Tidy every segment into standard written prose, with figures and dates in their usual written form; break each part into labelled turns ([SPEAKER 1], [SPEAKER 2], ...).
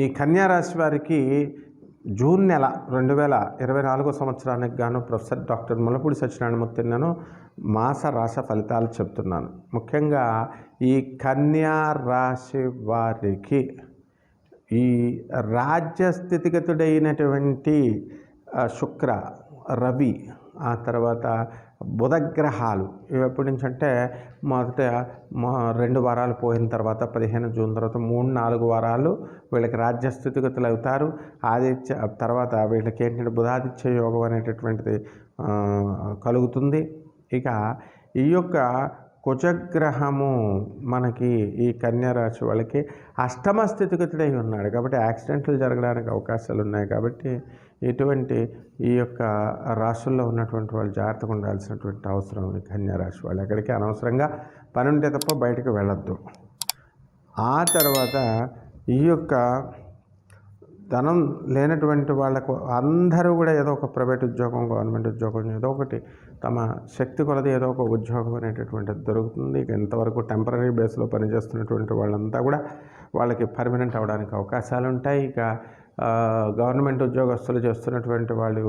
[SPEAKER 1] ఈ కన్యా రాశి వారికి జూన్ నెల 2024 సంవత్సరానికి గాను ప్రొఫెసర్ డాక్టర్ ముల్లపూడి సత్యనారాయణమూర్తి నేను మాస రాశి ఫలితాలు చెప్తున్నాను. ముఖ్యంగా ఈ కన్యా రాశి వారికి ఈ రాజ్య స్థితిగతుడైనటువంటి శుక్ర, రవి, ఆ తర్వాత బుధగ్రహాలు ఇవి ఎప్పటి నుంచి అంటే మొదట 2 వారాలు పోయిన తర్వాత 15 జూన్ తర్వాత 3-4 వారాలు వీళ్ళకి రాజ్య స్థితిగతులు అవుతారు. ఆదిత్య తర్వాత వీళ్ళకి ఏంటంటే బుధాదిత్య యోగం అనేటటువంటిది కలుగుతుంది. ఇక ఈ యొక్క కుజగ్రహము మనకి ఈ కన్యా రాశి వాళ్ళకి అష్టమ స్థితిగతుడై ఉన్నాడు కాబట్టి యాక్సిడెంట్లు జరగడానికి అవకాశాలు ఉన్నాయి. కాబట్టి ఇటువంటి ఈ యొక్క రాశుల్లో ఉన్నటువంటి వాళ్ళు జాగ్రత్తగా ఉండాల్సినటువంటి అవసరం ఈ కన్యా రాశి వాళ్ళు. ఎక్కడికి అనవసరంగా పని ఉంటే తప్ప బయటకు వెళ్ళొద్దు. ఆ తర్వాత ఈ యొక్క ధనం లేనటువంటి వాళ్ళకు అందరూ కూడా ఏదో ఒక ప్రైవేట్ ఉద్యోగం, గవర్నమెంట్ ఉద్యోగం, ఏదో ఒకటి తమ శక్తి కొలది ఏదో ఒక ఉద్యోగం అనేటటువంటిది దొరుకుతుంది. ఇక ఇంతవరకు టెంపరీ బేస్లో పనిచేస్తున్నటువంటి వాళ్ళంతా కూడా వాళ్ళకి పర్మనెంట్ అవ్వడానికి అవకాశాలు ఉంటాయి. ఇక గవర్నమెంట్ ఉద్యోగస్తులు చేస్తున్నటువంటి వాళ్ళు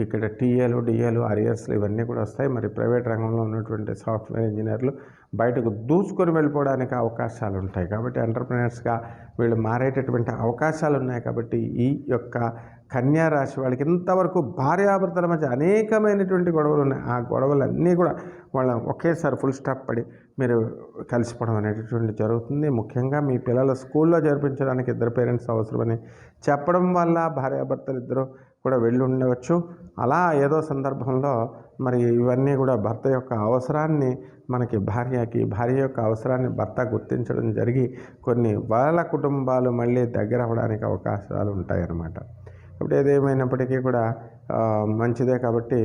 [SPEAKER 1] ఇక్కడ టీఏలు, డిఏలు, అరియర్స్లు ఇవన్నీ కూడా వస్తాయి. మరి ప్రైవేట్ రంగంలో ఉన్నటువంటి సాఫ్ట్వేర్ ఇంజనీర్లు బయటకు దూసుకొని వెళ్ళిపోవడానికి అవకాశాలు ఉంటాయి. కాబట్టి ఎంటర్ప్రినర్స్గా వీళ్ళు మారేటటువంటి అవకాశాలు ఉన్నాయి. కాబట్టి ఈ యొక్క కన్యా రాశి వాళ్ళకి ఇంతవరకు భార్యాభర్తల మధ్య అనేకమైనటువంటి గొడవలు ఉన్నాయి. ఆ గొడవలన్నీ కూడా వాళ్ళ ఒకేసారి ఫుల్ స్టాప్ పడి మీరు కలిసిపోవడం అనేటటువంటి జరుగుతుంది. ముఖ్యంగా మీ పిల్లల స్కూల్లో చేర్పించడానికి ఇద్దరు పేరెంట్స్ అవసరమని చెప్పడం వల్ల భార్యాభర్తలు ఇద్దరు కూడా వెళ్ళి ఉండవచ్చు. అలా ఏదో సందర్భంలో మరి ఇవన్నీ కూడా భర్త యొక్క అవసరాన్ని మనకి భార్య యొక్క అవసరాన్ని భర్త గుర్తించడం జరిగి కొన్ని వాళ్ళ కుటుంబాలు మళ్ళీ దగ్గర అవ్వడానికి అవకాశాలు ఉంటాయన్నమాట. కాబట్టి ఏదేమైనప్పటికీ కూడా మంచిదే కాబట్టి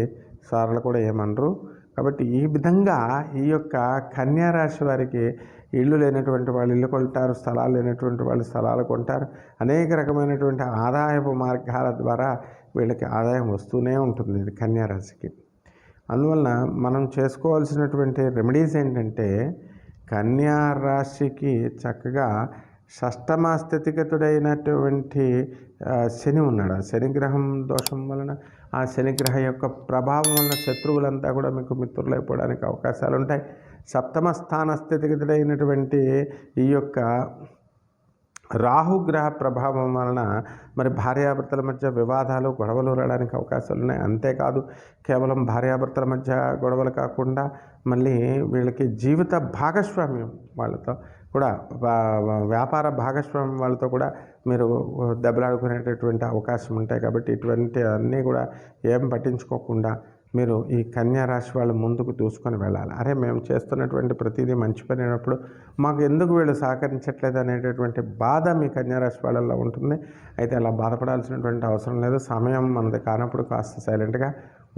[SPEAKER 1] సార్లు కూడా ఏమనరు. కాబట్టి ఈ విధంగా ఈ యొక్క కన్యా రాశి వారికి ఇళ్ళు లేనటువంటి వాళ్ళు ఇల్లు కొంటారు, స్థలాలు లేనటువంటి వాళ్ళు స్థలాలు కొంటారు. అనేక రకమైనటువంటి ఆదాయపు మార్గాల ద్వారా వీళ్ళకి ఆదాయం వస్తూనే ఉంటుంది ఇది కన్యా రాశికి. అందువలన మనం చేసుకోవాల్సినటువంటి రెమెడీస్ ఏంటంటే కన్యా రాశికి చక్కగా షష్టమ స్థితిగతుడైనటువంటి శని ఉన్నాడు. ఆ శనిగ్రహం దోషం వలన, ఆ శనిగ్రహ యొక్క ప్రభావం వలన శత్రువులంతా కూడా మీకు మిత్రులైపోవడానికి అవకాశాలు ఉంటాయి. సప్తమ స్థాన స్థితిగతుడైనటువంటి ఈ యొక్క రాహుగ్రహ ప్రభావం వలన మరి భార్యాభర్తల మధ్య వివాదాలు, గొడవలు రావడానికి అవకాశాలు ఉన్నాయి. అంతేకాదు కేవలం భార్యాభర్తల మధ్య గొడవలు కాకుండా మళ్ళీ వీళ్ళకి జీవిత భాగస్వామ్యం వాళ్ళతో కూడా, వ్యాపార భాగస్వామ్యం వాళ్ళతో కూడా మీరు దెబ్బలాడుకునేటటువంటి అవకాశం ఉంటాయి. కాబట్టి ఇటువంటి అన్నీ కూడా ఏం పట్టించుకోకుండా మీరు ఈ కన్యా రాశి వాళ్ళు ముందుకు దూసుకొని వెళ్ళాలి. అరే మేము చేస్తున్నటువంటి ప్రతిదీ మంచి పని అయినప్పుడు మాకు ఎందుకు వీళ్ళు సహకరించట్లేదు అనేటటువంటి బాధ మీ కన్యా రాశి వాళ్ళల్లో ఉంటుంది. అయితే అలా బాధపడాల్సినటువంటి అవసరం లేదు. సమయం మనది కానప్పుడు కాస్త సైలెంట్గా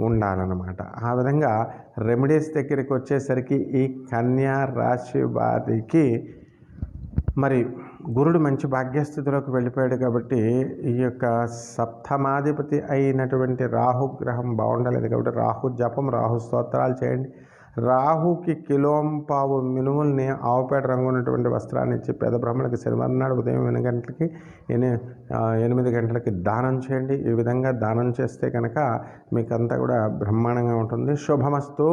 [SPEAKER 1] ఉండాలన్నమాట. ఆ విధంగా రెమెడీస్ దగ్గరికి వచ్చేసరికి ఈ కన్యా రాశి వారికి మరి గురుడు మంచి భాగ్యస్థితిలోకి వెళ్ళిపోయాడు కాబట్టి ఈ యొక్క సప్తమాధిపతి అయినటువంటి రాహుగ్రహం బాగుండలేదు. కాబట్టి రాహు జపం, రాహు స్తోత్రాలు చేయండి. రాహుకి కిలోంపావు మినుముల్ని ఆవుపేట రంగు ఉన్నటువంటి వస్త్రాన్ని ఇచ్చి పేద బ్రాహ్మణులకి శనివారం నాడు ఉదయం 8 గంటలకి దానం చేయండి. ఈ విధంగా దానం చేస్తే కనుక మీకంతా కూడా బ్రహ్మాండంగా ఉంటుంది. శుభమస్తు.